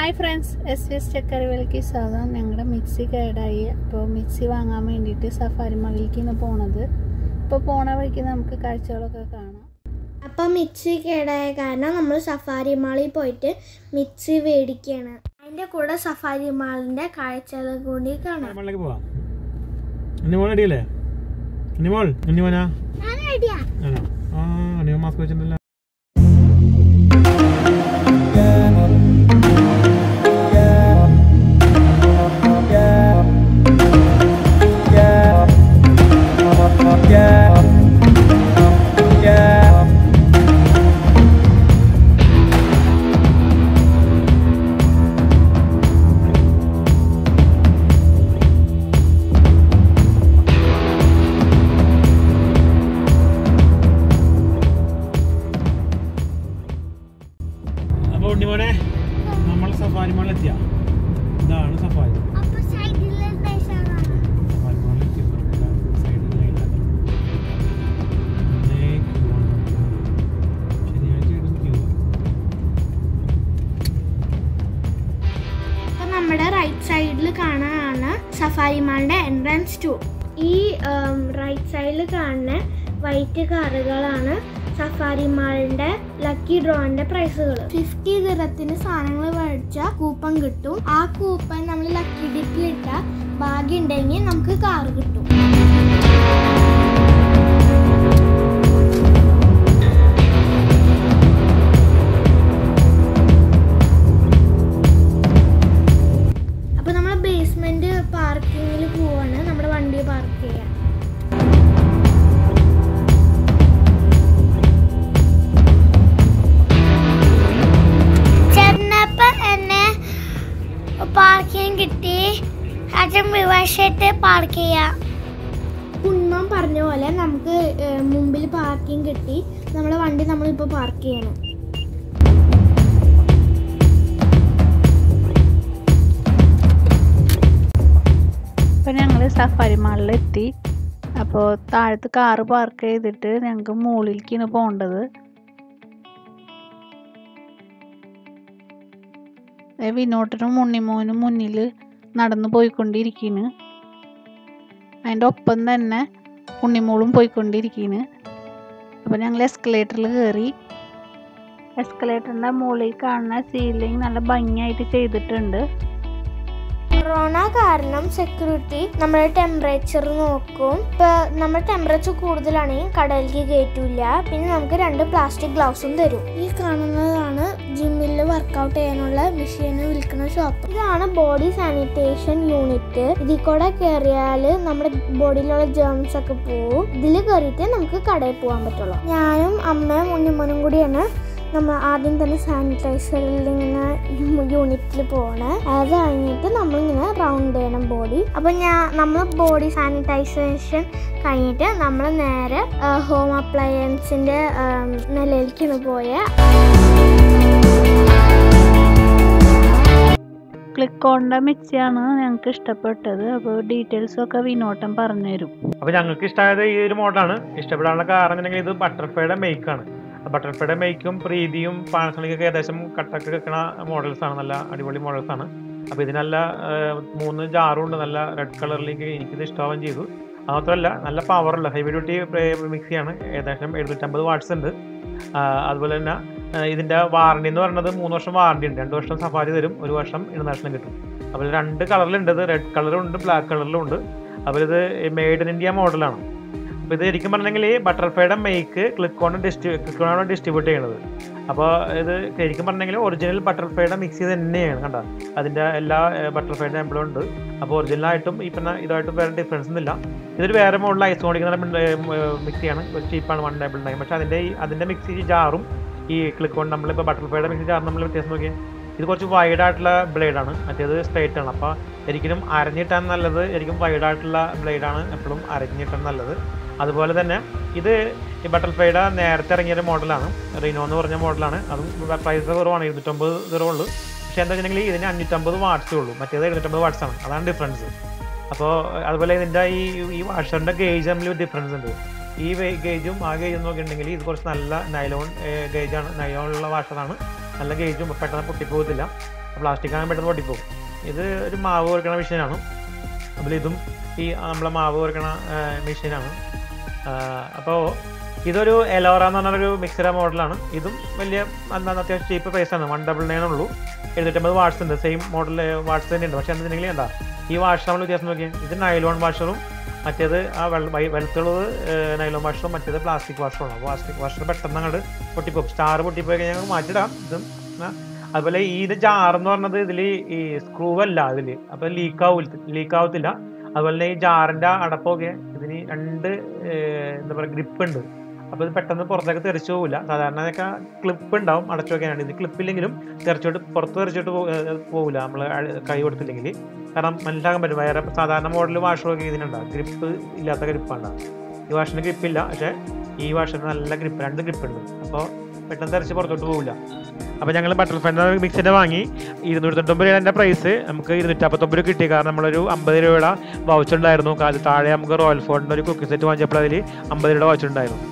Hi friends, SVTCM സ്വാഗതം. ഞങ്ങളുടെ mixie കേടായി. അപ്പോൾ മിക്സി വാങ്ങാൻ വേണ്ടിയിട്ട് സഫാരി മാളിലേക്കാണ് പോണത്. ഇപ്പോൾ പോണ വഴിക്ക് നമുക്ക് കാഴ്ചകളൊക്കെ കാണാം. അപ്പോൾ മിക്സി കേടായ കാരണം നമ്മൾ സഫാരി മാളിൽ പോയിട്ട് മിക്സി മേടിക്കുകയാണ്. അതിൻ്റെ കൂടെ സഫാരി മാളിൻ്റെ കാഴ്ചകൾ കൂടി കാണാം. നമ്മൾ സഫാരി മാളിൽ എത്തിയ ഇതാണ് സഫാരി നമ്മുടെ റൈറ്റ് സൈഡിൽ കാണാനാണ് സഫാരി മാളിൻ്റെ എൻട്രൻസ് ടു. ഈ റൈറ്റ് സൈഡിൽ കാണുന്ന വൈറ്റ് കാറുകളാണ് സഫാരി മാളിന്റെ ലക്കി ഡ്രോന്റെ പ്രൈസുകൾ. 50 ദിറത്തിന് സാധനങ്ങൾ മേടിച്ചാൽ കൂപ്പൺ കിട്ടും. ആ കൂപ്പൺ നമ്മൾ ലക്കി ഡിപ്പിലിട്ട ഭാഗ്യം ഉണ്ടെങ്കിൽ നമുക്ക് കാർ കിട്ടും. അപ്പൊ നമ്മൾ ബേസ്മെന്റ് പാർക്കിങ്ങിൽ പോവാണ് നമ്മുടെ വണ്ടി പാർക്ക് ചെയ്യാൻ. പാർക്കിംഗ് കിട്ടി. പാർക്ക് ചെയ്യാം. കുന്മം പറഞ്ഞ പോലെ നമുക്ക് മുമ്പിൽ പാർക്കിംഗ് കിട്ടി. നമ്മുടെ വണ്ടി നമ്മളിപ്പോൾ പാർക്ക് ചെയ്യണം. അപ്പോൾ ഞങ്ങൾ സഫാരി മാളിലെത്തി. അപ്പോൾ താഴത്ത് കാറ് പാർക്ക് ചെയ്തിട്ട് ഞങ്ങൾക്ക് മുകളിലേക്കാണ് പോകേണ്ടത്. വിനോട്ടിനും ഉണ്ണിമോനും മുന്നിൽ നടന്നു പോയിക്കൊണ്ടിരിക്കുന്നു. അതിൻ്റെ ഒപ്പം തന്നെ ഉണ്ണിമോളും പോയിക്കൊണ്ടിരിക്കുന്നു. അപ്പോൾ ഞങ്ങൾ എസ്കലേറ്ററിൽ കയറി. എസ്കലേറ്ററിൻ്റെ മുകളിൽ കാണുന്ന സീലിംഗ് നല്ല ഭംഗിയായിട്ട് ചെയ്തിട്ടുണ്ട്. കൊറോണ കാരണം സെക്യൂരിറ്റി നമ്മുടെ ടെമ്പറേച്ചർ നോക്കും. ഇപ്പൊ നമ്മുടെ ടെമ്പറേച്ചർ കൂടുതലാണെങ്കിൽ കടലിലേക്ക് കയറ്റൂല. പിന്നെ നമുക്ക് 2 പ്ലാസ്റ്റിക് ഗ്ലൗസും തരും. ഈ കാണുന്നതാണ് ജിമ്മിൽ വർക്കൗട്ട് ചെയ്യാനുള്ള മെഷീൻ വിൽക്കുന്ന ഷോപ്പ്. ഇതാണ് ബോഡി സാനിറ്റേഷൻ യൂണിറ്റ്. ഇതിൽ കൂടെ കയറിയാൽ നമ്മുടെ ബോഡിയിലുള്ള ജേംസ് ഒക്കെ പോവും. ഇതിൽ കയറിയിട്ട് നമുക്ക് കടയിൽ പോകാൻ പറ്റുള്ളൂ. ഞാനും അമ്മയും ഉണ്ണിമോനും കൂടിയാണ് നമ്മൾ ആദ്യം തന്നെ സാനിറ്റൈസറിൽ ഇങ്ങനെ യൂണിറ്റിൽ പോകണേ. അത് കഴിഞ്ഞിട്ട് നമ്മളിങ്ങനെ റൗണ്ട് ചെയ്യണം ബോഡി. അപ്പം നമ്മൾ ബോഡി സാനിറ്റൈസേഷൻ കഴിഞ്ഞിട്ട് നമ്മൾ നേരെ ഹോം അപ്ലയൻസിൻ്റെ നിലയിലേക്കാണ് പോയത്. ക്ലിക്കോണിൻ്റെ മിക്സിയാണ് ഞങ്ങൾക്ക് ഇഷ്ടപ്പെട്ടത്. അപ്പോൾ ഡീറ്റെയിൽസൊക്കെ വിനോട്ടം പറഞ്ഞുതരും. അപ്പോൾ ഞങ്ങൾക്ക് ഇഷ്ടമായത് ഈ ഒരു മോഡലാണ്. ഇഷ്ടപ്പെടാനുള്ള കാരണം ഇത് ബട്ടർഫ്ലൈയുടെ മേക്കാണ്. ബട്ടർഫ്ലൈയുടെ മേക്കും പ്രീതിയും പാനസോണിക്കൊക്കെ ഏകദേശം കട്ടൊക്കെ വെക്കണ മോഡൽസാണ്. നല്ല അടിപൊളി മോഡൽസാണ്. അപ്പോൾ ഇതിനല്ല 3 ജാറും ഉണ്ട്. നല്ല റെഡ് കളറിലേക്ക് എനിക്കിത് ഇഷ്ടമാവുകയും ചെയ്തു. മാത്രമല്ല നല്ല പവറുള്ള ഹെവി ഡ്യൂട്ടി മിക്സിയാണ്. ഏകദേശം 750 വാട്ട്സ് ഉണ്ട്. അതുപോലെ തന്നെ ഇതിൻ്റെ വാറണ്ടി എന്ന് പറയുന്നത് 3 വർഷം വാറണ്ടി ഉണ്ട്. 2 വർഷം സഫാരി തരും, 1 വർഷം ഇന്റർനാഷണൽ കിട്ടും. അപ്പോൾ 2 കളറിലുണ്ട്. ഇത് റെഡ് കളറും ഉണ്ട്, ബ്ലാക്ക് കളറിലും ഉണ്ട്. അപ്പോൾ ഇത് മെയ്ഡ് ഇൻ ഇന്ത്യ മോഡലാണ്. അപ്പോൾ ഇത് ശരിക്കും പറഞ്ഞെങ്കിൽ ബട്ടർഫ്ലൈയുടെ മേക്ക് ക്ലിക്കോണാണ് ഡിസ്ട്രിബ്യൂട്ട് ചെയ്യണത്. അപ്പോൾ ഇത് ശരിക്കും പറഞ്ഞെങ്കിൽ ഒറിജിനൽ ബട്ടർഫ്ലൈയുടെ മിക്സി തന്നെയാണ്. കണ്ട അതിൻ്റെ എല്ലാ ബട്ടർഫ്ലൈയുടെ എംബ്ലം ഉണ്ട്. അപ്പോൾ ഒറിജിനലായിട്ടും ഈ പറഞ്ഞ ഇതായിട്ടും വേറെ ഡിഫറൻസ് ഒന്നുമില്ല. ഇതൊരു വേറെ മോഡൽ ഐസ് ഓടിക്കുന്ന മിക്സിയാണ്. ഒരു ചീപ്പാണ്, 199. പക്ഷേ അതിൻ്റെ മിക്സി ജാറും ഈ ക്ലിക്കോൺ നമ്മളിപ്പോൾ ബട്ടർഫ്ലൈയുടെ മിക്സി ജാറും നമ്മൾ വ്യത്യാസം നോക്കിയാൽ ഇത് കുറച്ച് വൈഡായിട്ടുള്ള ബ്ലേഡാണ്, മറ്റേത് സ്ട്രൈറ്റ് ആണ്. അപ്പോൾ ഒരിക്കലും അരഞ്ഞിട്ടാൻ നല്ലത് ശരിക്കും വൈഡായിട്ടുള്ള ബ്ലേഡാണ് എപ്പോഴും അരഞ്ഞിട്ടാൻ നല്ലത്. അതുപോലെ തന്നെ ഇത് ഈ ബട്ടർഫ്ലൈയുടെ നേരത്തെ ഇറങ്ങിയൊരു മോഡലാണ്, റീനോ എന്ന് പറഞ്ഞ മോഡലാണ്. അതും പ്രൈസ് കുറവാണ്, 250 ഉള്ളൂ. പക്ഷേ എന്താ വെച്ചിട്ടുണ്ടെങ്കിൽ ഇതിന് 550 വാട്ട്സേ ഉള്ളൂ, മറ്റേത് 750 വാട്ട്സാണ്. അതാണ് ഡിഫറൻസ്. അപ്പോൾ അതുപോലെ ഇതിൻ്റെ ഈ വാഷറിൻ്റെ ഗേജ് തമ്മിൽ ഡിഫറൻസ് ഉണ്ട്. ഈ ഗേജും ആ ഗേജും നോക്കിയിട്ടുണ്ടെങ്കിൽ ഇത് കുറച്ച് നല്ല നൈലോൺ ഗേജാണ്, നൈലോണുള്ള വാഷറാണ്. നല്ല ഗേജും പെട്ടെന്ന് പൊട്ടിപ്പോകത്തില്ല. പ്ലാസ്റ്റിക് ആണെങ്കിൽ പെട്ടെന്ന് പൊട്ടിപ്പോകും. ഇത് ഒരു മാവ് കുരക്കണ മെഷീനാണ്. അതിലിതും ഈ നമ്മളെ മാവ് കുരക്കണ മെഷീനാണ്. അപ്പോൾ ഇതൊരു എലോറ എന്ന് പറഞ്ഞൊരു മിക്സിയുടെ മോഡലാണ്. ഇതും വലിയ അത്യാവശ്യം ചീപ്പ് പ്രൈസാണ്. 199 ഉള്ളൂ. 750 വാട്ട്സ് ഉണ്ട്. സെയിം മോഡൽ വാട്ട്സ് തന്നെ ഉണ്ട്. പക്ഷേ എന്തെങ്കിലും എന്താ ഈ വാഷ് നമ്മൾ വ്യത്യാസം നോക്കിയാൽ ഇത് നൈലോൺ വാഷറും മറ്റേത് ആ വെളുത്തുള്ളത് നൈലോൺ വാഷറും മറ്റേത് പ്ലാസ്റ്റിക് വാഷറുമാണ്. പ്ലാസ്റ്റിക് വാഷർ പെട്ടെന്ന് അങ്ങോട്ട് പൊട്ടിപ്പോകും. സ്റ്റാർ പൊട്ടിപ്പോയി കഴിഞ്ഞാൽ മാറ്റിടാം. ഇതും അതുപോലെ ഈ ജാറെന്ന് പറഞ്ഞത് ഇതിൽ ഈ സ്ക്രൂ അല്ല ഇതിൽ, അപ്പോൾ ലീക്ക് ആവത്തില്ല. അതുപോലെ തന്നെ ഈ ജാറിൻ്റെ അടപ്പൊക്കെ ഇതിന് 2 എന്താ പറയുക ഗ്രിപ്പ് ഉണ്ട്. അപ്പോൾ ഇത് പെട്ടെന്ന് പുറത്തേക്ക് തെറിച്ചു പോകില്ല. സാധാരണയൊക്കെ ക്ലിപ്പ് ഉണ്ടാവും അടച്ചു വെക്കാനാണ്. ഇത് ക്ലിപ്പില്ലെങ്കിലും പുറത്ത് തെറിച്ചിട്ട് പോകില്ല നമ്മൾ കൈ കൊടുത്തില്ലെങ്കിൽ. കാരണം മനസ്സിലാക്കാൻ പറ്റും. വേറെ സാധാരണ മോഡൽ വാഷറൊക്കെ ഇതിനുണ്ടാവും ഗ്രിപ്പ് ഇല്ലാത്ത ഗ്രിപ്പാണ്. ഈ വാഷിന് ഗ്രിപ്പില്ല, പക്ഷേ ഈ വാഷിന് നല്ല ഗ്രിപ്പ്, 2 ഗ്രിപ്പ് ഉണ്ട്. അപ്പോൾ പെട്ടെന്ന് തെറിച്ച് പുറത്തോട്ട് പോകില്ല. അപ്പോൾ ഞങ്ങൾ ബട്ടർഫ്ലൈ മിക്സിൻ്റെ വാങ്ങി 299 രൂപയുടെ പ്രൈസ് നമുക്ക് 259 രൂപ കിട്ടി. കാരണം നമ്മളൊരു 50 രൂപയുടെ വൗച്ചർ ഉണ്ടായിരുന്നു. താഴെ നമുക്ക് റോയൽ ഫോർഡിൻ്റെ ഒരു കുക്കി സെറ്റ് വാങ്ങിച്ചപ്പോൾ അതിൽ 50 രൂപയുടെ വൗച്ചർ ഉണ്ടായിരുന്നു.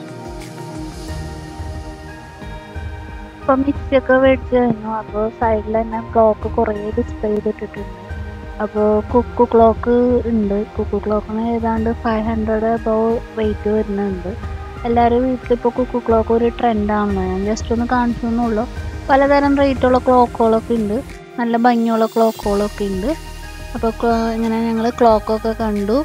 ഇപ്പം മിക്സിയൊക്കെ മേടിച്ച് കഴിഞ്ഞു. അപ്പോൾ സൈഡിൽ തന്നെ ക്ലോക്ക് കുറേ ഡിസ്പ്ലേ ചെയ്തിട്ടിട്ടുണ്ട്. അപ്പോൾ കുക്കു ക്ലോക്ക് ഉണ്ട്. കുക്കു ക്ലോക്കിന് ഏതാണ്ട് 500 അബവ് റേറ്റ് വരുന്നുണ്ട്. എല്ലാവരും വീട്ടിലിപ്പോൾ കുക്കു ക്ലോക്ക് ഒരു ട്രെൻഡാണെന്ന് ഞാൻ ജസ്റ്റ് ഒന്ന് കാണിച്ചു എന്നുള്ളൂ. പലതരം റേറ്റുള്ള ക്ലോക്കുകളൊക്കെ ഉണ്ട്. നല്ല ഭംഗിയുള്ള ക്ലോക്കുകളൊക്കെ ഉണ്ട്. അപ്പോൾ ഇങ്ങനെ ഞങ്ങൾ ക്ലോക്കൊക്കെ കണ്ടു.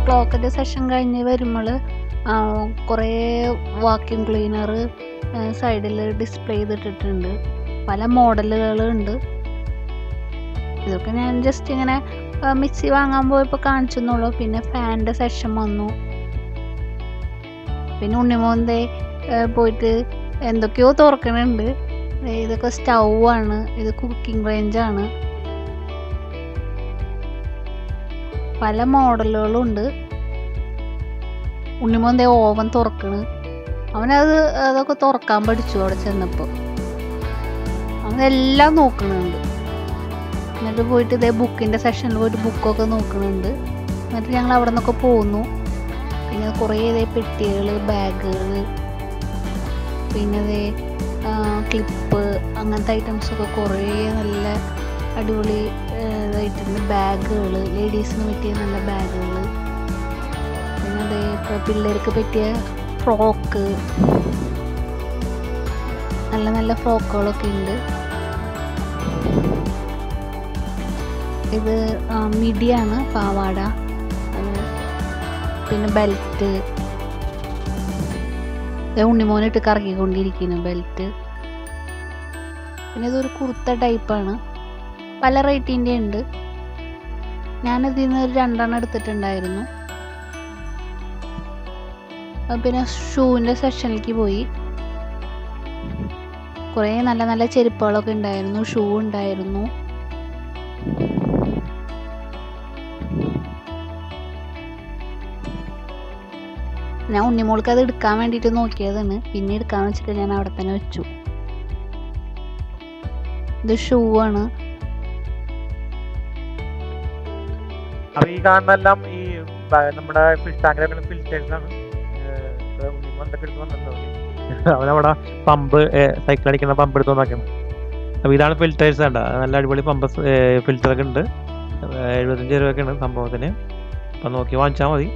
ക്ലോക്കിൻ്റെ സെഷൻ കഴിഞ്ഞ് വരുമ്പോൾ കുറേ വാക്യൂം ക്ലീനർ സൈഡിൽ ഡിസ്പ്ലേ ചെയ്തിട്ടിട്ടുണ്ട്. പല മോഡലുകളുണ്ട്. ഇതൊക്കെ ഞാൻ ജസ്റ്റ് ഇങ്ങനെ മിക്സി വാങ്ങാൻ പോയപ്പോൾ കാണിച്ചെന്നുള്ളൂ. പിന്നെ ഫാനിൻ്റെ സെഷൻ വന്നു. പിന്നെ ഉണ്ണിമോന്തേ പോയിട്ട് എന്തൊക്കെയോ തുറക്കണുണ്ട്. ഇതൊക്കെ സ്റ്റൗ ആണ്. ഇത് കുക്കിംഗ് റേഞ്ചാണ്. പല മോഡലുകളും ഉണ്ട്. ഉണ്ണിമോന്തേ ഓവൻ തുറക്കണ്. അതൊക്കെ തുറക്കാൻ പഠിച്ചു അവിടെ ചെന്നപ്പോൾ. അവനെല്ലാം നോക്കണുണ്ട്. എന്നിട്ട് പോയിട്ട് ഇതേ ബുക്കിൻ്റെ സെഷനിൽ പോയിട്ട് ബുക്കൊക്കെ നോക്കണുണ്ട്. എന്നിട്ട് ഞങ്ങൾ അവിടെ നിന്നൊക്കെ പോന്നു. പിന്നെ കുറേ ഇതേ പെട്ടികൾ, ബാഗുകൾ, പിന്നെ ഇതേ ക്ലിപ്പ്, അങ്ങനത്തെ ഐറ്റംസൊക്കെ കുറേ നല്ല അടിപൊളി ഇതായിട്ടുണ്ട്. ബാഗുകൾ, ലേഡീസിന് പറ്റിയ നല്ല ബാഗുകൾ, പിന്നെ അതേ പിള്ളേർക്ക് പറ്റിയ ഫ്രോക്ക്, നല്ല നല്ല ഫ്രോക്കുകളൊക്കെ ഉണ്ട്. ഇത് മിഡിയാണ്, പാവാട, പിന്നെ ബെൽറ്റ്, ഉണ്ണിമോനിട്ട് കറക്കിക്കൊണ്ടിരിക്കുന്നു ബെൽറ്റ്. പിന്നെ ഇതൊരു കുർത്ത ടൈപ്പാണ്. പല റേറ്റിൻ്റെ ഉണ്ട്. ഞാനിതിൽ നിന്ന് 2 എടുത്തിട്ടുണ്ടായിരുന്നു. പിന്നെ ഷൂവിൻ്റെ സെക്ഷനിലേക്ക് പോയി. കുറേ നല്ല നല്ല ചെരുപ്പുകളൊക്കെ ഉണ്ടായിരുന്നു. ഷൂ ഉണ്ടായിരുന്നു. ഞാൻ ഉണ്ണിമോൾക്ക് അത് എടുക്കാൻ വേണ്ടിയിട്ട് നോക്കിയതാണ്. പിന്നെ എടുക്കാന്ന് വെച്ചിട്ട് ഞാൻ അവിടെ തന്നെ വെച്ചു. ഇത് ഷൂ ആണ്. അപ്പോൾ ഈ കാണുന്നതെല്ലാം ഈ നമ്മുടെ ഫിഷ് ടാങ്കിലെ ഫിൽറ്റേഴ്സ് ആണ്. എന്തൊക്കെ എടുത്ത് വന്നിട്ടുണ്ടോ അവനവിടെ പമ്പ്, സൈക്കിൾ അടിക്കുന്ന പമ്പ് എടുത്ത് നോക്കണം. അപ്പോൾ ഇതാണ് ഫിൽറ്റേഴ്സ്. വേണ്ട നല്ല അടിപൊളി പമ്പ് ഫിൽറ്ററൊക്കെ ഉണ്ട്. 75 രൂപയൊക്കെയാണ് സംഭവത്തിന്. അപ്പം നോക്കി വാങ്ങിച്ചാൽ മതി.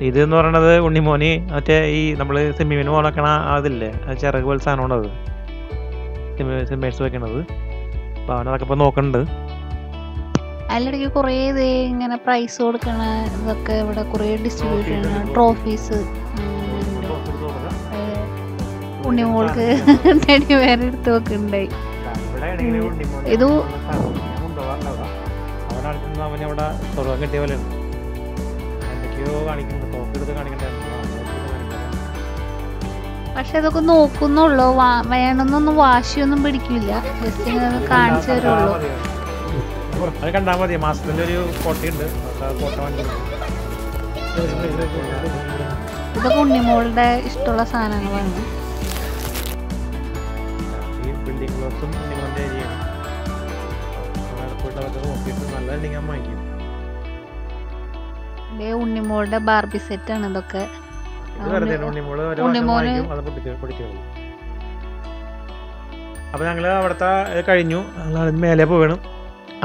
ഇതെന്ന് പറയണത് ഉണ്ണിമോനി മറ്റേ ഈ നമ്മൾ സിമ്മിന് പോണക്കണ അതില്ലേ, ചിറക് പോലെ സാധനമാണത്, സിമ്മേഴ്സ് വെക്കണത്. അപ്പോൾ അവനതൊക്കെ ഇപ്പോൾ നോക്കുന്നുണ്ട്. അതിലിടയ്ക്ക് കുറേ ഇങ്ങനെ പ്രൈസ് കൊടുക്കണ ഇതൊക്കെ ഇവിടെ കുറേ ഡിസ്ട്രിബ്യൂഷൻ, ട്രോഫീസ്. ഉണ്ണിമോൾക്ക് ടെഡി വേറെ എടുത്ത് വെക്കുന്നുണ്ടായി. ഇത് അവനവിടെ സ്വർഗം കിട്ടിയ പോലെ എന്തൊക്കെയോ കാണിക്കുന്നുണ്ട്. പക്ഷെ അതൊക്കെ നോക്കുന്നുള്ളൂ, വേണമെന്നൊന്നും വാശിയൊന്നും പിടിക്കില്ല, ജസ്റ്റ് ഇങ്ങനെ കാണിച്ചു തരുള്ളൂ. അത് കണ്ടാൽ മതി. മാസത്തിൻ്റെ ഒരു കോട്ടയുണ്ട്, കോട്ട വാങ്ങി. ഇതൊക്കെ ഉണ്ണിമോളുടെ ഇഷ്ടമുള്ള സാധനങ്ങളാണ്. ഈ ബിൽഡിംഗ് ബ്ലോക്സും ഉണ്ണിമോളുടെ ഏരിയയാണ്. പോയിട്ട് അതൊക്കെ നോക്കിയിട്ട് നല്ലതുണ്ടെങ്കിൽ ഞാൻ വാങ്ങിക്കും. ഉണ്ണിമോളുടെ ബാർബി സെറ്റ് ആണ് ഇതൊക്കെ. അപ്പൊ ഞങ്ങള് അവിടുത്തെ കഴിഞ്ഞു, മേലെ പോകണം.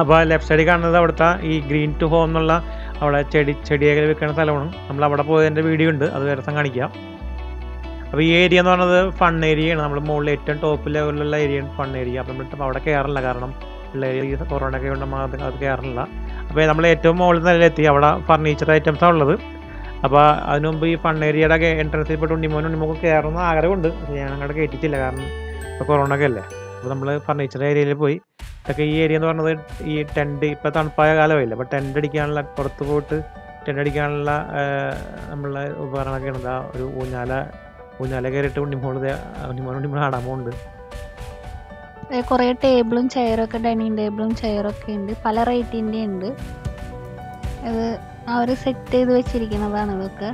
അപ്പോൾ ലെഫ്റ്റ് സൈഡിൽ കാണുന്നത് അവിടുത്തെ ഈ ഗ്രീൻ ടു ഹോം എന്നുള്ള അവിടെ ചെടിയൊക്കെ വെക്കുന്ന സ്ഥലമാണ്. നമ്മൾ അവിടെ പോയതിൻ്റെ വീഡിയോ ഉണ്ട്, അത് വേറെ ദിവസം കാണിക്കാം. അപ്പോൾ ഈ ഏരിയ എന്ന് പറയുന്നത് ഫൺ ഏരിയയാണ്. നമ്മൾ മുകളിൽ ഏറ്റവും ടോപ്പ് ലെവലിലുള്ള ഏരിയയാണ് ഫൺ ഏരിയ. അപ്പം നമ്മൾ അവിടെ കയറില്ല, കാരണം പിള്ളേർ കൊറോണ ഒക്കെ കൊണ്ട് അത് കയറില്ല. അപ്പോൾ നമ്മൾ ഏറ്റവും മുകളിൽ നിലയിലെത്തി. അവിടെ ഫർണിച്ചർ ഐറ്റംസാണ് ഉള്ളത്. അപ്പോൾ അതിനു മുമ്പ് ഈ ഫൺ ഏരിയയുടെ എൻട്രൻസിൽ പോയിട്ട് ഉണ്ണിമോക്ക് കയറുന്ന ആഗ്രഹമുണ്ട്. ഞാൻ അങ്ങോട്ട് കയറ്റിയിട്ടില്ല, കാരണം ഇപ്പോൾ കൊറോണ ഒക്കെ അല്ലേ. അപ്പോൾ നമ്മൾ ഫർണിച്ചർ ഏരിയയിൽ പോയി. ഇതൊക്കെ ഈ ഏരിയ എന്ന് പറയുന്നത് ഈ ടെൻറ്റ്, ഇപ്പോൾ തണുപ്പായ കാലമായില്ല, അപ്പോൾ ടെൻറ്റ് അടിക്കാനുള്ള, പുറത്ത് പോയിട്ട് ടെൻറ്റ് അടിക്കാനുള്ള നമ്മളെ ഉപകരണമൊക്കെ ഉണ്ട്. ഒരു ഊഞ്ഞാല കയറിയിട്ട് ഉണ്ണിമോൾ ആടാൻ പോകുന്നുണ്ട്. കുറേ ടേബിളും ചെയറൊക്കെ, ഡൈനിങ് ടേബിളും ചെയറൊക്കെ ഉണ്ട്, പല റേറ്റിൻ്റെ ഉണ്ട്. ഇത് അവർ സെറ്റ് ചെയ്ത് വെച്ചിരിക്കുന്നതാണ് ഇതൊക്കെ.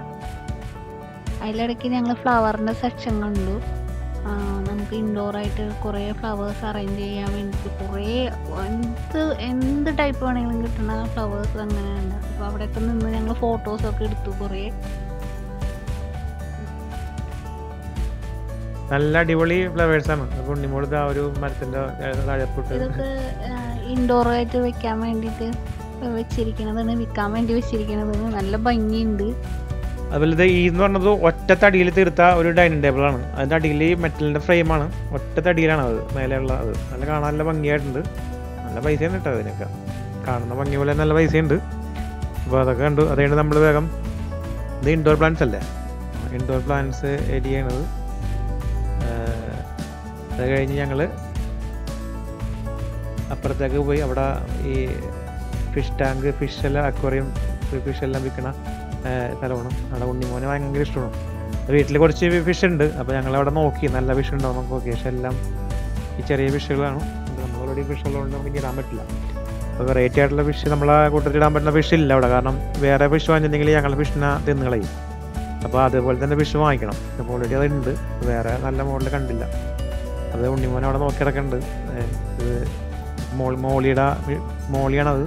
അതിലിടയ്ക്ക് ഞങ്ങൾ ഫ്ലവറിൻ്റെ സെക്ഷൻ കണ്ടു. നമുക്ക് ഇൻഡോറായിട്ട് കുറേ ഫ്ലവേഴ്സ് അറേഞ്ച് ചെയ്യാൻ വേണ്ടിയിട്ട് കുറേ എന്ത് ടൈപ്പ് വേണമെങ്കിലും കിട്ടുന്ന ഫ്ലവേഴ്സ് അങ്ങനെ ഉണ്ട്. അപ്പോൾ അവിടെയൊക്കെ നിന്ന് ഞങ്ങൾ ഫോട്ടോസൊക്കെ എടുത്തു കുറേ. നല്ല അടിപൊളി ഫ്ലവേഴ്സാണ്. ഉണ്ണിമോള് ആ ഒരു മരത്തിൻ്റെ താഴെപ്പോട്ട് ഇതൊക്കെ ഇൻഡോറായിട്ട് വെക്കാൻ വേണ്ടിയിട്ട് വെച്ചിരിക്കണതാണ്, വിൽക്കാൻ വേണ്ടി വെച്ചിരിക്കണതാണ്. നല്ല ഭംഗിയുണ്ട്. അതുപോലെ ഇത് ഈ എന്ന് പറഞ്ഞത് ഒറ്റ തടിയിൽ തീർത്ത ഒരു ഡൈനിങ് ടേബിളാണ്. അതിൻ്റെ അടിയിൽ മെറ്റലിൻ്റെ ഫ്രെയിമാണ്, ഒറ്റ തടിയിലാണ് അത് മേലെയുള്ള. അത് നല്ല കാണാൻ നല്ല ഭംഗിയായിട്ടുണ്ട്. നല്ല പൈസയാണ് കിട്ടുക അതിനൊക്കെ, കാണുന്ന ഭംഗി പോലെ നല്ല പൈസയുണ്ട്. അപ്പോൾ അതൊക്കെ കണ്ടു. അതുകൊണ്ട് നമ്മൾ വേഗം, ഇത് ഇൻഡോർ പ്ലാന്റ്സ് അല്ലേ, ഇൻഡോർ പ്ലാന്റ്സ് ഏരിയയാണത്. അത് കഴിഞ്ഞ് ഞങ്ങൾ അപ്പുറത്തേക്ക് പോയി. അവിടെ ഈ ഫിഷ് ടാങ്ക്, ഫിഷെല്ലാം അക്വേറിയം, ഫിഷെല്ലാം വിൽക്കണ സ്ഥലമാണ്. അവിടെ ഉണ്ണിമോനെ ഭയങ്കര ഇഷ്ടമാണ്. വീട്ടിൽ കുറച്ച് ഫിഷ് ഉണ്ട്, അപ്പോൾ ഞങ്ങളവിടെ നോക്കി നല്ല ഫിഷ് ഉണ്ടോ നമുക്ക് നോക്കി. പക്ഷെ എല്ലാം ഈ ചെറിയ ഫിഷുകളാണ്. നമ്മൾ ഓൾറെഡി ഫിഷ് ഉള്ളതുകൊണ്ട് നമുക്ക് ഇടാൻ പറ്റില്ല. അപ്പോൾ വെറൈറ്റി ആയിട്ടുള്ള ഫിഷ് നമ്മളെ കൂട്ടത്തിൽ ഇടാൻ പറ്റുന്ന ഫിഷ് ഇല്ല അവിടെ, കാരണം വേറെ ഫിഷ് വാങ്ങിച്ചിട്ടുണ്ടെങ്കിൽ ഞങ്ങൾ ഫിഷിനെ തിന്നുകളയും. അപ്പോൾ അതേപോലെ തന്നെ ഫിഷ് വാങ്ങിക്കണം. അപ്പോൾ ഓൾറെഡി അതുണ്ട്, വേറെ നല്ല മോഡൽ കണ്ടില്ല. അത് ഉണ്ണിമോനെ അവിടെ നോക്കി കിടക്കുന്നുണ്ട്. ഇത് മോളിയാണത്.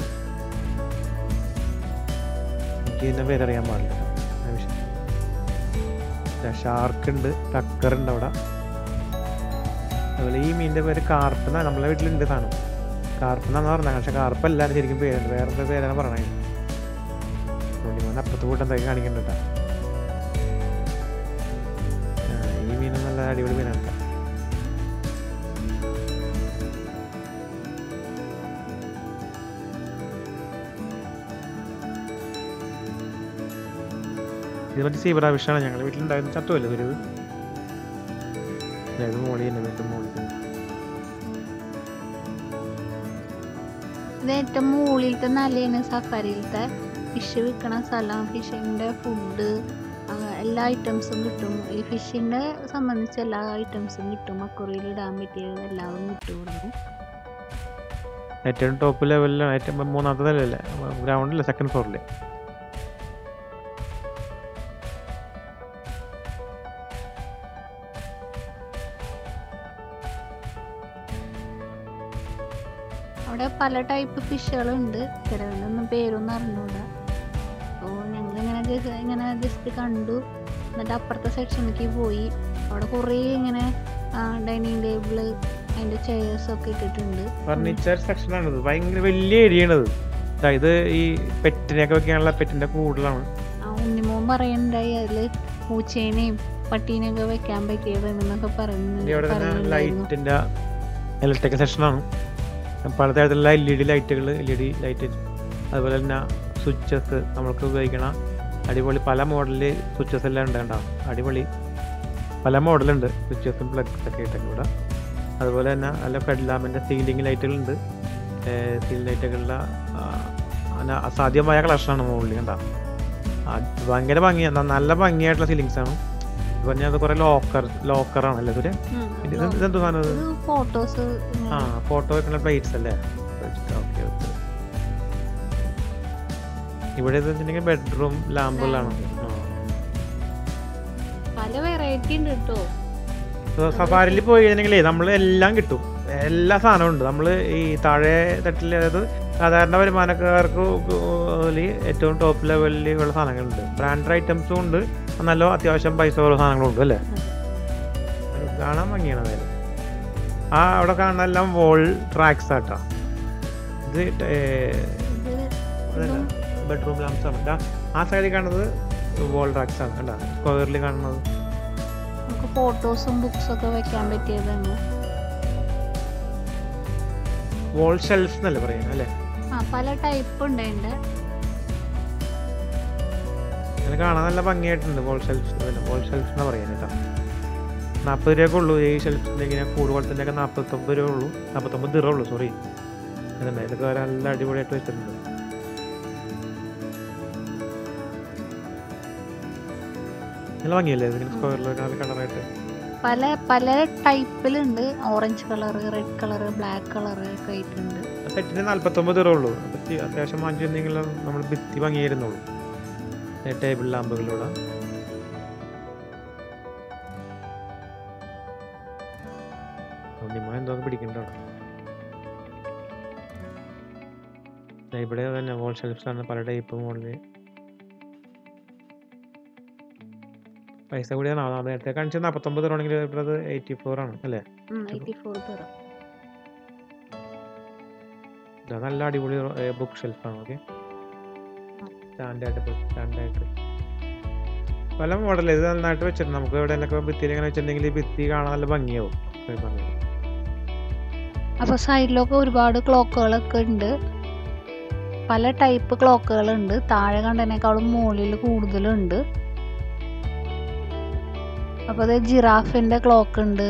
എനിക്ക് ഇതിൻ്റെ പേരറിയാൻ പാടില്ല. ഷാർക്ക് ഉണ്ട്, ടക്കറുണ്ട് അവിടെ. അതുപോലെ ഈ മീനിൻ്റെ പേര് കാർപ്പെന്നാണ്. നമ്മളെ വീട്ടിലുണ്ട് സാധനം, കാർപ്പെന്നാന്ന് പറഞ്ഞത്. പക്ഷെ കാർപ്പല്ല ശരിക്കും പേരുണ്ട്, വേറെ പേരാണ് പറയണത്. ഉണ്ണിമോനെ അപ്പുറത്ത് പോയിട്ട് എന്തൊക്കെ കാണിക്കുന്നുണ്ട്. ഈ മീൻ നല്ല അടിപൊളി മീനാണ്. ഇത് മറ്റേ സീബ്ര ഫിഷാണ് ഞങ്ങളുടെ വീട്ടിലുണ്ടായിരുന്ന. ചത്തുമല്ലോ ഒരു മോളി തന്നെ, വീട്ടിൽ മോളി തന്നെ. ഇത് ഏറ്റവും മുകളിലത്തെ നിലയാണ് സഫാരിയിലത്തെ. ഫിഷ് വിൽക്കണ സ്ഥലം, ഫിഷിൻ്റെ ഫുഡ്, എല്ലാ ഐറ്റംസും കിട്ടും. ഈ ഫിഷിൻ്റെ സംബന്ധിച്ച് എല്ലാ ഐറ്റംസും കിട്ടും. അക്വേറിയത്തിൽ ഇടാൻ പറ്റിയത് എല്ലാം കിട്ടും ഇവിടുന്ന്. ഏറ്റവും ടോപ്പ് ലെവലിലാണ്, ഏറ്റവും മൂന്നാമത്തെ നിലയല്ലേ, ഗ്രൗണ്ടില്ല, സെക്കൻഡ് ഫ്ലോറിൽ. അവിടെ പല ടൈപ്പ് ഫിഷുകളുണ്ട്, ചിലതിനൊന്നും പേരൊന്നും അറിഞ്ഞൂടാ. അപ്പോൾ ഞങ്ങളിങ്ങനെ ജസ്റ്റ് കണ്ടു. എന്നിട്ട് അപ്പുറത്തെ സെക്ഷനിലേക്ക് പോയി. അവിടെ കുറേ ഇങ്ങനെ ഡൈനിങ് ടേബിള്, അതിൻ്റെ ചെയർസൊക്കെ ഇട്ടിട്ടുണ്ട്. ഫർണിച്ചർ സെക്ഷനാണിത്. ഭയങ്കര വലിയ ഏരിയ ആണിത്. ഇത് ഈ പെറ്റിനെയൊക്കെ വെക്കാനുള്ള പെറ്റിൻ്റെ കൂടുതലാണ്. ഉണ്ണിമോൻ പറയുന്നുണ്ടായി അതിൽ പൂച്ചേനെയും പട്ടീനെയൊക്കെ വെക്കാൻ പറ്റിയതെന്നൊക്കെ പറയുന്നു. ലൈറ്റിൻ്റെ ഇലക്ട്രിക്കൽ സെക്ഷനാണ്. പലതരത്തിലുള്ള LED ലൈറ്റുകൾ, LED ലൈറ്റ്, അതുപോലെ തന്നെ സ്വിച്ചസ് നമ്മൾക്ക് ഉപയോഗിക്കണ അടിപൊളി പല മോഡലിൽ സ്വിച്ചസ് എല്ലാം ഉണ്ടാകും. അടിപൊളി പല മോഡലുണ്ട് സ്വിച്ചസും പ്ലഗ്സ് ഒക്കെ ആയിട്ടൊക്കെ ഇവിടെ. അതുപോലെ തന്നെ നല്ല ഫെഡ് ലാമ്പിൻ്റെ സീലിംഗ് ലൈറ്റുകളുണ്ട്. സീലിംഗ് ലൈറ്റുകളുടെ അസാധ്യമായ കളക്ഷനാണ് മുകളിൽ കണ്ട. ഭയങ്കര ഭംഗിയാണ്, നല്ല ഭംഗിയായിട്ടുള്ള സീലിങ്സാണ്. പറഞ്ഞാൽ അത് കുറെ ലോക്കറാണല്ലേ ഇതൊരു ഇതെന്ത് സാധനം? ഫോട്ടോസ്. ആ ഫോട്ടോ വെക്കുന്ന പ്ലേറ്റ്സ് അല്ലേ? Okay okay. ഇവിടെ വെച്ചിട്ടുണ്ടെങ്കിൽ ബെഡ്റൂം ലാമ്പുകളാണ്. പല വെറൈറ്റി ഉണ്ട് കേട്ടോ. സഫാരിയിൽ പോയി കഴിഞ്ഞാൽ നമ്മൾ എല്ലാം കിട്ടും, എല്ലാ സാധനവും ഉണ്ട്. നമ്മൾ ഈ താഴെ തട്ടിൽ, അതായത് സാധാരണ വരുമാനക്കാർക്ക് ഏറ്റവും ടോപ്പ് ലെവലിൽ ഉള്ള സാധനങ്ങളുണ്ട്. ബ്രാൻഡഡ് ഐറ്റംസും ഉണ്ട്, നല്ല അത്യാവശ്യം പൈസ ഉള്ള സാധനങ്ങളും ഉണ്ട് അല്ലേ? കാണാൻ ഭംഗിയാണ് അതായത്. ആ അവിടെ കാണുന്ന എല്ലാം വോൾ ട്രാക്സ് ആട്ടാ. ഇത് ബെഡ്റൂം ലാംപ്സ് ആണ്. ആ സൈഡിൽ കാണുന്നത് വോൾ ട്രാക്സ് ആണ് കണ്ടാ, സ്ക്വയറിൽ കാണുന്നത്. ഫോട്ടോസും ബുക്സ് ഒക്കെ വെക്കാൻ പറ്റിയതാണ്. വോൾ ഷെൽഫ് എന്നല്ലേ പറയുന്നത് അല്ലേ? പല ടൈപ്പ് ഉണ്ട്. അതിന് കാണാൻ നല്ല ഭംഗിയായിട്ടുണ്ട്. വോൾ ഷെൽഫ് എന്നാ പറയുന്നത് കേട്ടോ. 40 രൂപയൊക്കെ ഉള്ളൂ ഈ ഷെൽഫിൻ്റെ. ഇങ്ങനെ കൂടുപോലത്തിൻ്റെ ഒക്കെ 49 രൂപ ഉള്ളൂ, 49 ദിറ ഉള്ളൂ, സോറി. ഇതുണ്ട്, ഇതൊക്കെ നല്ല അടിപൊളിയായിട്ട് വെച്ചിട്ടുണ്ട്. നല്ല ഭംഗിയല്ലേ ഇതിന്? സ്ക്വയറിലൊക്കെ നല്ല കളറായിട്ട് പല ടൈപ്പിലുണ്ട്. Orange colour, red colour, black colour ഒക്കെ ആയിട്ടുണ്ട്. സെറ്റിന് 49 ദിറ ഉള്ളൂ. അത്യാവശ്യം വാങ്ങിച്ചിരുന്നെങ്കിലും നമ്മൾ ഭിത്തി ഭംഗിയായിരുന്നുള്ളൂ. ടേബിൾ ലാമ്പുകളിലൂടെ എന്തോ പിടിക്കണ്ടോ. ഇവിടെ തന്നെ വോൾ ഷെൽഫ്സ് ആണ്, പല ടൈപ്പ് മോഡല്. പൈസ കൂടിയാണ്. നേരത്തെ കാണിച്ചത് 49 ദിറ ആണെങ്കിൽ ഇവിടെ 84 ആണ് അല്ലേ? നല്ല അടിപൊളി ബുക്ക് ഷെൽഫാണ്. ഓക്കെ, സ്റ്റാൻഡായിട്ട് പല മോഡൽ. ഇത് നന്നായിട്ട് വെച്ചിട്ടുണ്ട്. നമുക്ക് എവിടെയൊക്കെ ഭിത്തിയിൽ ഇങ്ങനെ വെച്ചിട്ടുണ്ടെങ്കിൽ ഈ ഭിത്തി കാണാൻ നല്ല ഭംഗിയാവും. അപ്പൊ സൈഡിലൊക്കെ ഒരുപാട് ക്ലോക്കുകളൊക്കെ ഉണ്ട്. പല ടൈപ്പ് ക്ലോക്കുകളുണ്ട്. താഴെ കണ്ടതിനേക്കാളും മുകളിൽ കൂടുതലുണ്ട്. അപ്പൊ അത് ജിറാഫിന്റെ ക്ലോക്ക് ഉണ്ട്.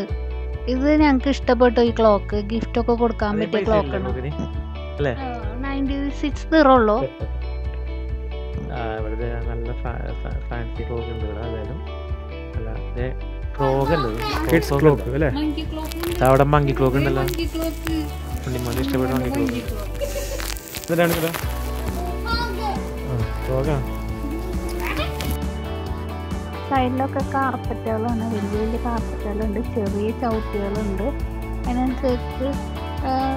ഇത് ഞങ്ങക്ക് ഇഷ്ടപ്പെട്ടു. ഈ ക്ലോക്ക് ഗിഫ്റ്റ് ഒക്കെ കൊടുക്കാൻ പറ്റിയ ക്ലോക്ക് ആണ്. 96 ദിറ ഉള്ളൂ. ഇവിടുത്തെ നല്ല ഫാൻസി ക്ലോക്ക് ഉണ്ട് ഇവിടെ. അതായത് ക്ലോക്ക് അല്ലേ? അവിടെ മങ്കി ക്ലോക്ക് ഉണ്ടല്ലോ. ഉണ്ണിമോന് ഇഷ്ടപ്പെട്ട മങ്കി ക്ലോക്ക്. ഇതാണ് ക്ലോക്കാ. സൈഡിലൊക്കെ കാർപ്പറ്റുകളാണ്. വലിയ വലിയ കാർപ്പറ്റുകളുണ്ട്, ചെറിയ ചവിട്ടികളുണ്ട്. അതിനനുസരിച്ച്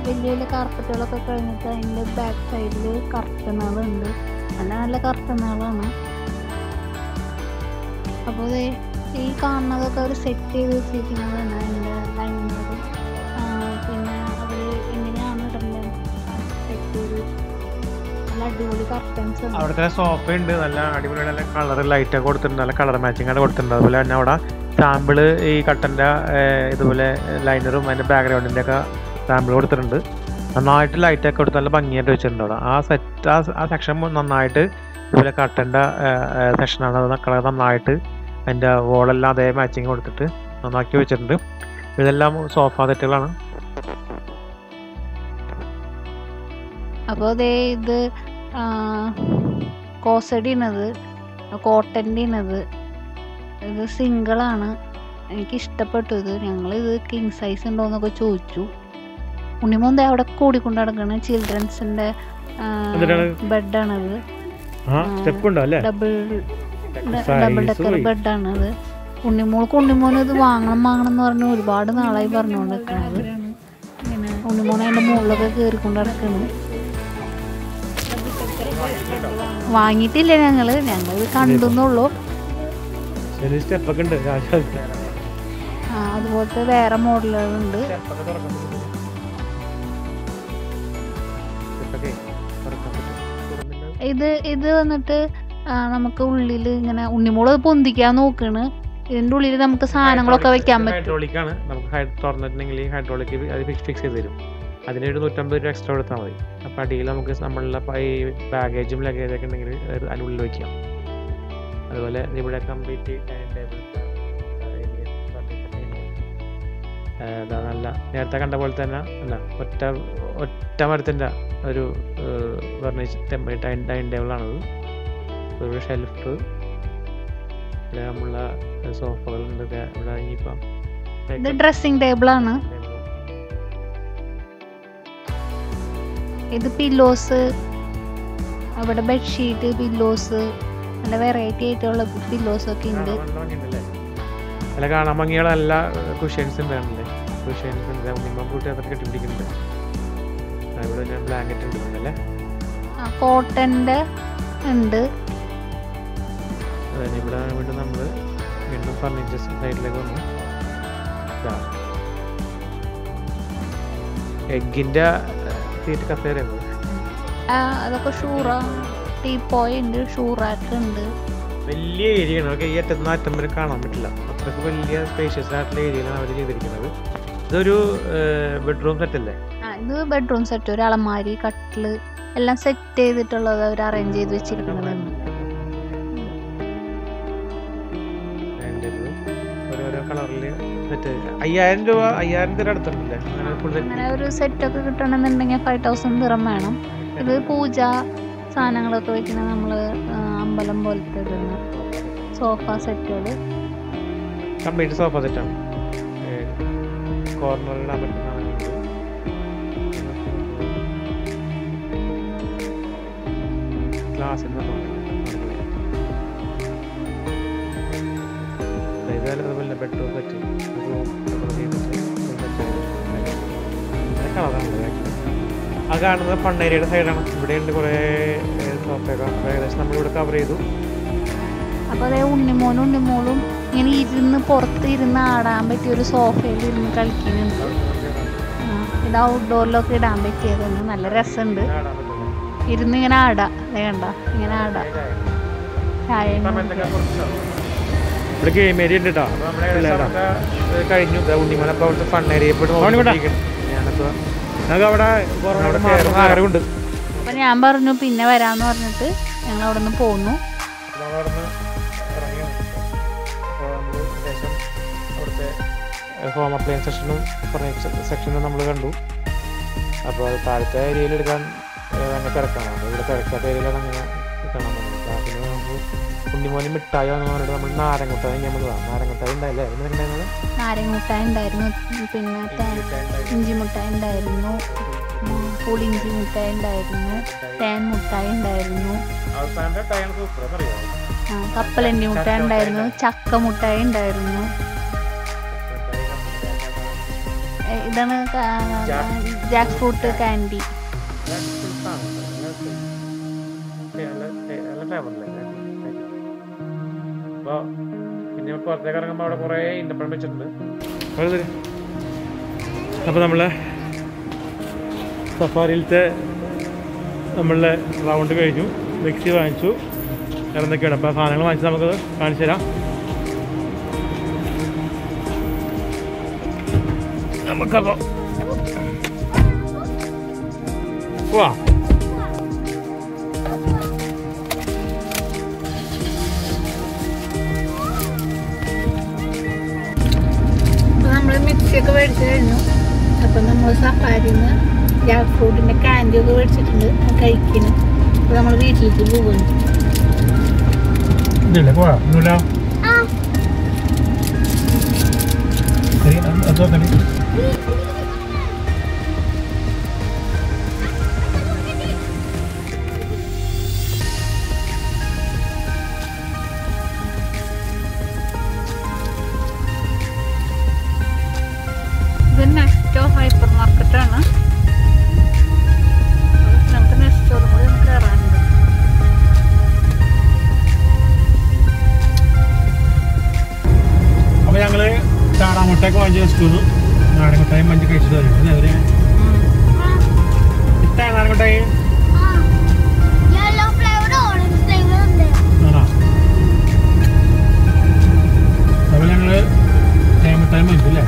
വലിയ വലിയ കാർപ്പറ്റുകളൊക്കെ കഴിഞ്ഞിട്ട് അതിൻ്റെ ബാക്ക് സൈഡിൽ കർട്ടനുകളുണ്ട്. നല്ല നല്ല കർട്ടനുകളാണ്. അപ്പോൾ ഈ കാണുന്നതൊക്കെ അവർ സെറ്റ് ചെയ്ത് വെച്ചിരിക്കുന്നതാണ് അതിൻ്റെ ലൈനർ. പിന്നെ അവർ എങ്ങനെയാണ് ഇടേണ്ടത് സെറ്റ് ചെയ്ത് നല്ല അടിപൊളി കർട്ടൻസ് ഉണ്ട്. അവിടുത്തെ സോഫ ഉണ്ട്, നല്ല അടിപൊളി നല്ല കളർ ലൈറ്റൊക്കെ കൊടുത്തിട്ടുണ്ട്, നല്ല കളർ മാച്ചിങ് ആണ് കൊടുത്തിട്ടുണ്ട്. അതുപോലെ തന്നെ അവിടെ സാമ്പിള് ഈ കട്ടൻ്റെ ഇതുപോലെ ലൈനറും അതിൻ്റെ ബാക്ക്ഗ്രൗണ്ടിൻ്റെ ഒക്കെ സാമ്പിൾ കൊടുത്തിട്ടുണ്ട്. നന്നായിട്ട് ലൈറ്റൊക്കെ കൊടുത്ത് നല്ല ഭംഗിയായിട്ട് വെച്ചിട്ടുണ്ട് അവിടെ. ആ സെക്ഷൻ നന്നായിട്ട് ഇതുപോലെ കട്ടൻ്റെ സെക്ഷനാണ്. അത് കളർ നന്നായിട്ട് അതിൻ്റെ വോളെല്ലാം അതേ മാച്ചിങ് കൊടുത്തിട്ട് നന്നാക്കി വെച്ചിട്ടുണ്ട്. ഇതെല്ലാം സോഫ സെറ്റുകളാണ്. അപ്പോൾ ഇത് കോസഡിനത്, കോട്ടൻ്റെത്. ഇത് സിംഗിളാണ്. എനിക്ക് ഇഷ്ടപ്പെട്ടു ഇത്. ഞങ്ങളിത് കിങ് സൈസ് ഉണ്ടോയെന്നൊക്കെ ചോദിച്ചു. ഉണ്ണിമോന്ത അവിടെ കൂടിക്കൊണ്ട് നടക്കണ ചിൽഡ്രൻസിൻ്റെ ബെഡാണത്. Double decker ബെഡാണത്. ഉണ്ണിമോന് ഇത് വാങ്ങണം എന്ന് പറഞ്ഞ് ഒരുപാട് നാളായി പറഞ്ഞുകൊണ്ട് നിൽക്കണത്. ഉണ്ണിമോൻ അതിൻ്റെ മുകളിലൊക്കെ കയറിക്കൊണ്ട് നടക്കണ്. വാങ്ങിയിട്ടില്ല ഞങ്ങളിത് കണ്ടെന്നുള്ളൂ. അതുപോലത്തെ വേറെ മോഡലുകളുണ്ട്. ഇത് വന്നിട്ട് നമുക്ക് ഉള്ളിൽ ഇങ്ങനെ ഉണ്ണിമോള് പൊന്തിക്കാൻ നോക്കണ്. ഇതിന്റെ ഉള്ളിൽ നമുക്ക് സാധനങ്ങളൊക്കെ വെക്കാൻ പറ്റും. ഹൈഡ്രോളിക്കാണ്. നമുക്ക് തുറന്നിട്ടുണ്ടെങ്കിൽ ഹൈഡ്രോളിക് അത് ഫിക്സ് ചെയ്ത് തരും. അതിനൊരു 150 രൂപ എക്സ്ട്രാ കൊടുത്താൽ മതി. അപ്പം അടിയിൽ നമുക്ക് നമ്മളുടെ ഈ ബാഗേജും ലഗേജൊക്കെ ഉണ്ടെങ്കിൽ അതിനുള്ളിൽ വയ്ക്കാം. അതുപോലെ ഇവിടെ കംപ്ലീറ്റ് ഡൈനിങ് ടേബിൾ നല്ല നേരത്തെ കണ്ട പോലെ തന്നെ അല്ല, ഒറ്റ മരത്തിൻ്റെ ഒരു ഫർണിച്ചർ ഡൈനിങ് ടേബിളാണത്. ഒരു ഷെൽഫ്, നമ്മളെ സോഫകളുണ്ട് ഇവിടെ. ഇനിയിപ്പം ഇത് ഡ്രസ്സിംഗ് ടേബിൾ ആണ്. ഇത് പില്ലോസ്, അവിടെ ബെഡ്ഷീറ്റ്, പില്ലോസ്, നല്ല വെറൈറ്റി ആയിട്ടുള്ള പില്ലോസ് ഒക്കെ ഉണ്ട്. അല്ല കാണാൻ ഭംഗിയുള്ള എല്ലാ കുഷ്യൻസ് ഉണ്ടാണല്ലേ. കുഷ്യൻസ് ഉണ്ട്, മിനിമം കൂട്ടി അതൊക്കെ കെട്ടിപ്പിടിക്കുന്നുണ്ട്. ഇവിടെ ഞാൻ ബ്ലാങ്കറ്റ് ഉണ്ട് അല്ലേ, കോട്ടന്റെ ഉണ്ട്. അതെ, ഇവിടെ വീണ്ടും നമ്മൾ വീണ്ടും ഫർണിച്ചേഴ്സ് സൈഡിലേക്ക് വന്നു. എഗ്ഗിന്റെ സീറ്റ് കസേര അതൊക്കെ ഷൂറ, ടീപ്പോയ് ഉണ്ട്, ഷൂറാക്ക് ഉണ്ട്. വലിയ ഏരിയ ആണ്. അവർക്ക് ഈ അറ്റത്തുനിന്ന് അറ്റം വരെ കാണാൻ പറ്റില്ല. അത്രയ്ക്ക് വലിയ സ്പേഷ്യസ് ആയിട്ടുള്ള ഏരിയയിലാണ് അവർ ചെയ്തിരിക്കുന്നത്. ഇതൊരു ബെഡ്റൂം സെറ്റ് അല്ലേ? ഇത് ബെഡ്റൂം സെറ്റ്, ഒരു അലമാരി, കട്ടില് എല്ലാം സെറ്റ് ചെയ്തിട്ടുള്ളത് അവർ അറേഞ്ച് ചെയ്ത് വെച്ചിരിക്കുന്നതാണ്. ഓരോരോ കളറില് സെറ്റ് 5000 രൂപ, 5000 രൂപ അടുത്തുണ്ടല്ലേ അങ്ങനെ ഒരു സെറ്റ് ഒക്കെ കിട്ടണമെന്നുണ്ടെങ്കിൽ 5000 ദിറം വേണം. ഇത് പൂജ സാധനങ്ങളൊക്കെ വെക്കുന്ന നമ്മള് അമ്പലം പോലത്തെ സോഫ സെറ്റുകൾ. കംപ്ലീറ്റ് സോഫ സെറ്റാണ്. കോർണറിൽ ഇടാൻ പറ്റുന്ന ഗ്ലാസ് അതുപോലെ ബെഡ്റൂം സെറ്റ് കളറാണ്. ആ കാണുന്നത് ഫണ്ണേരിയുടെ സൈഡാണ്. ഇവിടെയുണ്ട് കുറേ സോഫയൊക്കെ. ഏകദേശം നമ്മളിവിടെ കവർ ചെയ്തു. അപ്പോൾ അതേ ഉണ്ണിമോളും ഇങ്ങനെ ഇരുന്ന് പുറത്ത് ഇരുന്ന് ആടാൻ പറ്റിയ ഒരു സോഫയിൽ ഇരുന്ന് കളിക്കുന്നുണ്ട്. ഇത് ഔട്ട്ഡോറിലൊക്കെ ഇടാൻ പറ്റിയതാണ്. നല്ല രസമുണ്ട് ഇരുന്ന് ഇങ്ങനെ ആടാ. വേണ്ട ഇങ്ങനെ ആടാ. ഇവിടെ ഗെയിം ഏരിയ ഉണ്ട് കേട്ടോ. കഴിഞ്ഞു ഉണ്ണിമോനപ്പോൾ അവിടുത്തെ ഫണ്ണേരിയ ഞാനപ്പോൾ അപ്പൊ ഞാൻ പറഞ്ഞു പിന്നെ വരാന്ന് പറഞ്ഞിട്ട് ഞങ്ങൾ അവിടെ നിന്ന് പോന്നു. അവിടുത്തെ ഹോം അപ്ലയൻസ് സെക്ഷനും ഫർണിച്ചർ സെക്ഷനും നമ്മൾ കണ്ടു. അപ്പോൾ അത് താഴത്തെ ഏരിയയിൽ എടുക്കാൻ അങ്ങനെ തിരക്കാണ്. ഇവിടെ തിരക്കാത്ത ഏരിയയിലാണ് അങ്ങനെ കാണാൻ പറ്റുന്നത്. പിന്നെ നമുക്ക് ഉണ്ണിമോനി മിഠായി എന്ന് പറഞ്ഞിട്ട് നമ്മൾ നാരങ്ങുട്ടായി നാരങ്ങുട്ടായി ഉണ്ടായില്ലേ? നാരങ്ങുട്ടായി ഉണ്ടായിരുന്നു, പിന്നെ ഇഞ്ചി മുട്ടായി ഉണ്ടായിരുന്നു, പുളിഞ്ചി മുട്ടായി ഉണ്ടായിരുന്നു, തേൻ മുട്ടായി ഉണ്ടായിരുന്നു, കപ്പലണ്ടി മുട്ടായി ഉണ്ടായിരുന്നു, ചക്ക മുട്ടായി ഉണ്ടായിരുന്നു. ഇതാണ് ജാക്ക് ഫ്രൂട്ട് കാൻഡി. അപ്പോൾ പിന്നെ പുറത്തേക്ക് ഇറങ്ങുമ്പോൾ അവിടെ കുറേ ഇന്നപ്പഴം വെച്ചിട്ടുണ്ട്. അപ്പോൾ നമ്മൾ സഫാരിയിലത്തെ നമ്മളുടെ റൗണ്ട് കഴിഞ്ഞു. മിക്സി വാങ്ങിച്ചു, എന്തൊക്കെയാണ് അപ്പോൾ സാധനങ്ങൾ വാങ്ങിച്ച് നമുക്കത് കാണിച്ചു തരാം. നമുക്കപ്പോൾ പോവാ. നമ്മൾ മിക്സിയൊക്കെ മേടിച്ചു കഴിഞ്ഞു. അപ്പം നമ്മൾ സഫാരിന്ന് ജാക്ക് ഫ്രൂട്ടിൻ്റെ കാൻഡിയൊക്കെ മേടിച്ചിട്ടുണ്ട്, കഴിക്കുന്നു. അപ്പോൾ നമ്മൾ വീട്ടിലേക്ക് പോകുന്നു. ഇത് നെസ്റ്റോ ഹൈപ്പർ മാർക്കറ്റാണ്. നമുക്ക് നെസ്റ്റോറും കൂടി ഒന്ന് കയറാനുണ്ട്. അപ്പോൾ ഞങ്ങൾ ചാടാമുട്ടയൊക്കെ വാങ്ങിച്ച് നെസ്റ്റോറ് നാരങ്ങട്ടായും മഞ്ച് കഴിച്ചിട്ട് വരുന്നുണ്ട്. അവര് ഇഷ്ടമാണ് നാരങ്ങട്ടായി. ആണോ? അപ്പോൾ ഞങ്ങൾ തേമട്ടായും മഞ്ചു അല്ലേ?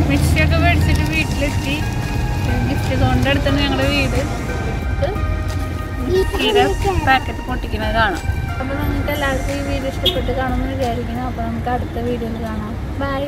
മിക്സിയൊക്കെ മേടിച്ചിട്ട് വീട്ടിലെത്തി. ഗിഫ്റ്റ് സോണിൻ്റെ അടുത്താണ് ഞങ്ങളുടെ വീട്. മിക്സിയുടെ പാക്കറ്റ് പൊട്ടിക്കുന്നത് കാണാം. അപ്പോൾ നിങ്ങൾക്ക് എല്ലാവർക്കും ഈ വീഡിയോ ഇഷ്ടപ്പെട്ട് കാണുമെന്ന് വിചാരിക്കുന്നു. അപ്പോൾ നമുക്ക് അടുത്ത വീഡിയോയിൽ കാണാം. ബൈ.